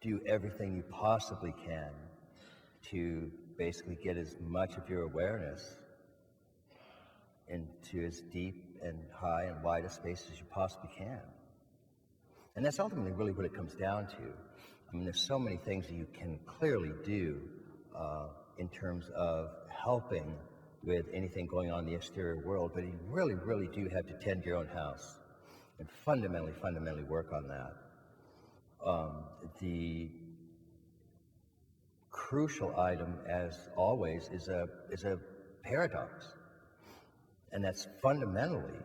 do everything you possibly can to basically get as much of your awareness into as deep and high and wide a space as you possibly can. And that's ultimately really what it comes down to. I mean, there's so many things that you can clearly do in terms of helping with anything going on in the exterior world, but you really, really do have to tend your own house and fundamentally work on that. The crucial item, as always, is a paradox, and that's fundamentally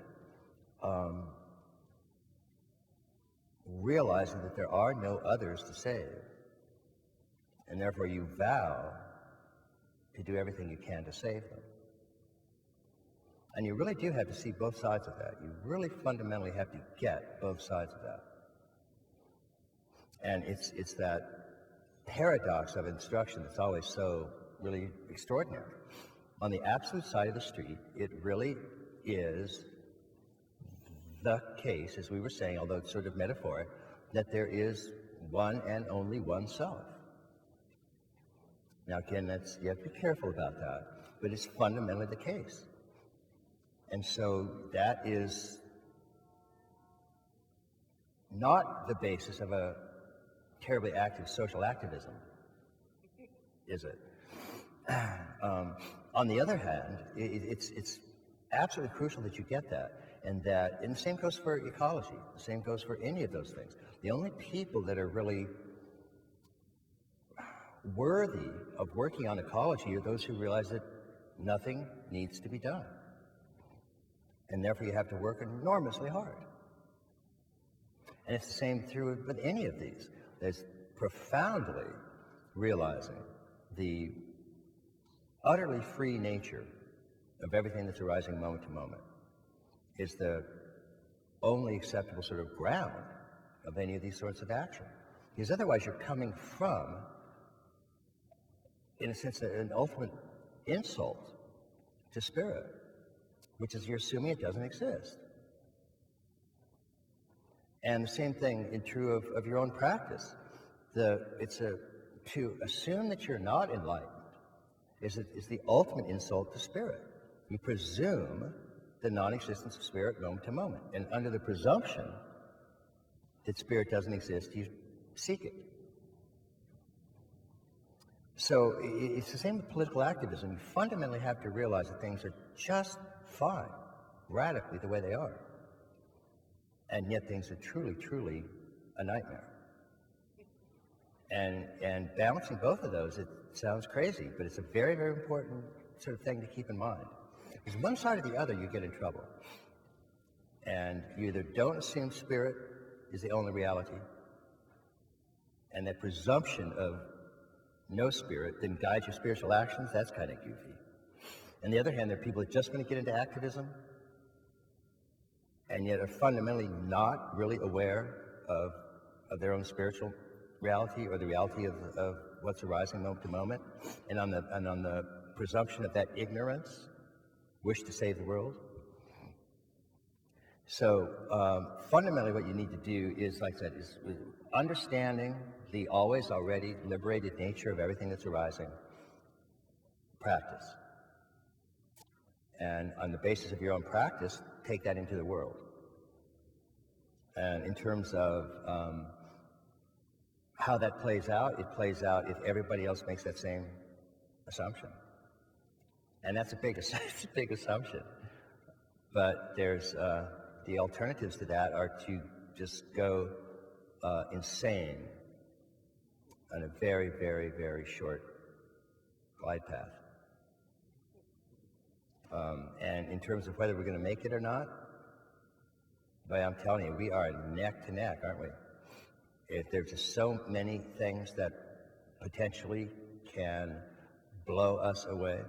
realizing that there are no others to save, and therefore you vow to do everything you can to save them. And you really do have to see both sides of that. You really fundamentally have to get both sides of that. And it's that paradox of instruction that's always so really extraordinary. On the absolute side of the street, it really is the case, as we were saying, although it's sort of metaphoric, that there is one and only one self. Now again, you have to be careful about that, but it's fundamentally the case. And so that is not the basis of a terribly active social activism, is it? On the other hand, it's absolutely crucial that you get that. And the same goes for ecology, the same goes for any of those things. The only people that are really worthy of working on ecology are those who realize that nothing needs to be done. And therefore you have to work enormously hard. And it's the same through with any of these. There's profoundly realizing the utterly free nature of everything that's arising moment to moment is the only acceptable sort of ground of any of these sorts of action. Because otherwise you're coming from, in a sense, an ultimate insult to spirit, which is you're assuming it doesn't exist. And the same thing is true of your own practice. To assume that you're not enlightened is the ultimate insult to spirit. You presume the non-existence of spirit moment to moment. And under the presumption that spirit doesn't exist, you seek it. So it's the same with political activism. You fundamentally have to realize that things are just fine, radically the way they are. And yet things are truly a nightmare. And balancing both of those, it sounds crazy, but it's a very important sort of thing to keep in mind. Because one side or the other, you get in trouble. And you either don't assume spirit is the only reality, and that presumption of no spirit then guides your spiritual actions, that's kind of goofy. On the other hand, there are people that are just going to get into activism, and yet are fundamentally not really aware of their own spiritual reality or the reality of what's arising moment to moment, and on the presumption of that ignorance, wish to save the world. So fundamentally what you need to do is, like I said, is understanding the always already liberated nature of everything that's arising, practice. And on the basis of your own practice, take that into the world. And in terms of how that plays out, it plays out if everybody else makes that same assumption. And that's a big assumption. But there's the alternatives to that are to just go insane on a very short glide path. And in terms of whether we're going to make it or not, but I'm telling you, we are neck to neck, aren't we? There's just so many things that potentially can blow us away.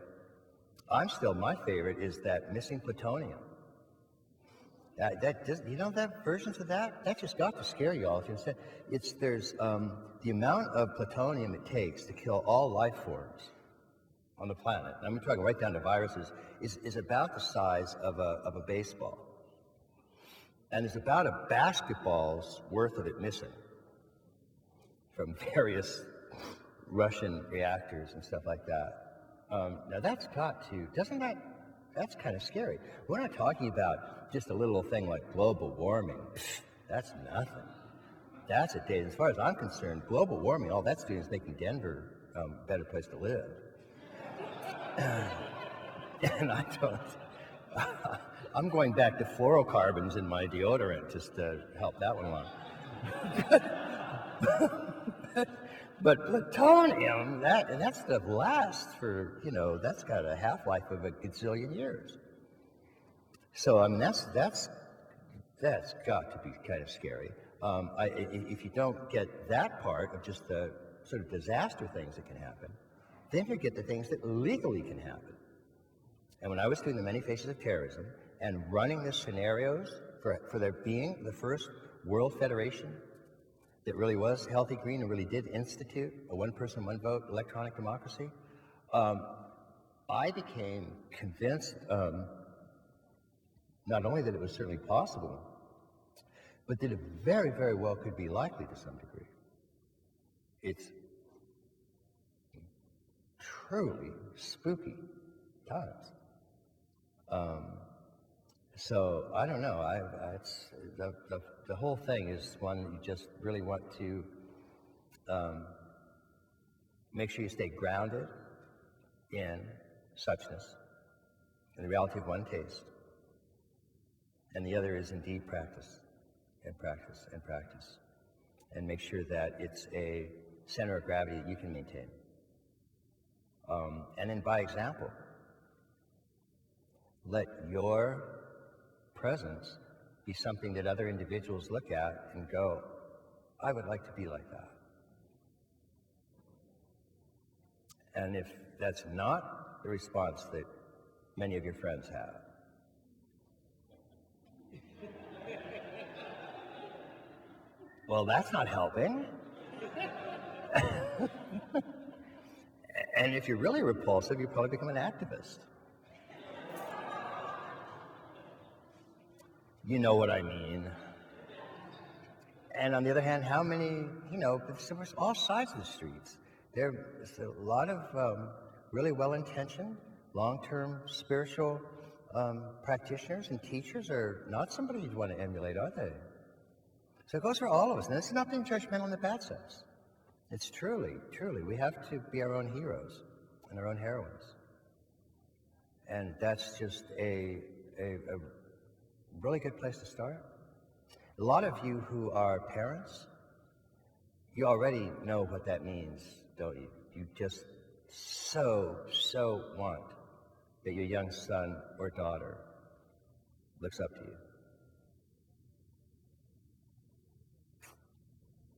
My favorite is that missing plutonium. That versions of that just got to scare you all. There's the amount of plutonium it takes to kill all life forms on the planet. I'm talking right down to viruses. Is about the size of a baseball, and there's about a basketball's worth of it missing. from various Russian reactors and stuff like that. Now that's got to, that's kind of scary. We're not talking about just a little thing like global warming. That's nothing. That's a day. As far as I'm concerned, global warming, all that's doing is making Denver a better place to live. And I don't, I'm going back to fluorocarbons in my deodorant just to help that one along. But plutonium, that stuff lasts for, that's got a half-life of a gazillion years. So, I mean, that's got to be kind of scary. If you don't get that part of just the sort of disaster things that can happen, then you get the things that legally can happen. And when I was doing the many faces of terrorism and running the scenarios for there being the first world federation that really was healthy green and really did institute a one person, one vote electronic democracy, I became convinced not only that it was certainly possible, but that it very, very well could be likely to some degree. It's truly spooky times. So I don't know. It's the whole thing is one that you just really want to make sure you stay grounded in suchness, in the reality of one taste, and the other is indeed practice, and practice, and practice, and make sure that it's a center of gravity that you can maintain. And then by example, let your presence be something that other individuals look at and go, I would like to be like that. And if that's not the response that many of your friends have, well, that's not helping. And if you're really repulsive, you probably become an activist. You know what I mean. And on the other hand, how many, there's all sides of the streets. There's a lot of really well-intentioned, long-term spiritual practitioners and teachers are not somebody you'd want to emulate, are they? So it goes for all of us. And it's not being judgmental in the bad sense. It's truly, we have to be our own heroes and our own heroines. And that's just a really good place to start. A lot of you who are parents, you already know what that means, don't you? You just so want that your young son or daughter looks up to you.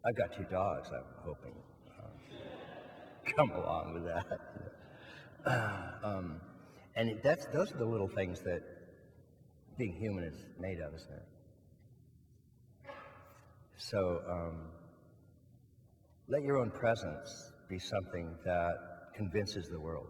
I've got 2 dogs, I'm hoping come along with that. And those are the little things that being human is made of, isn't it? So let your own presence be something that convinces the world.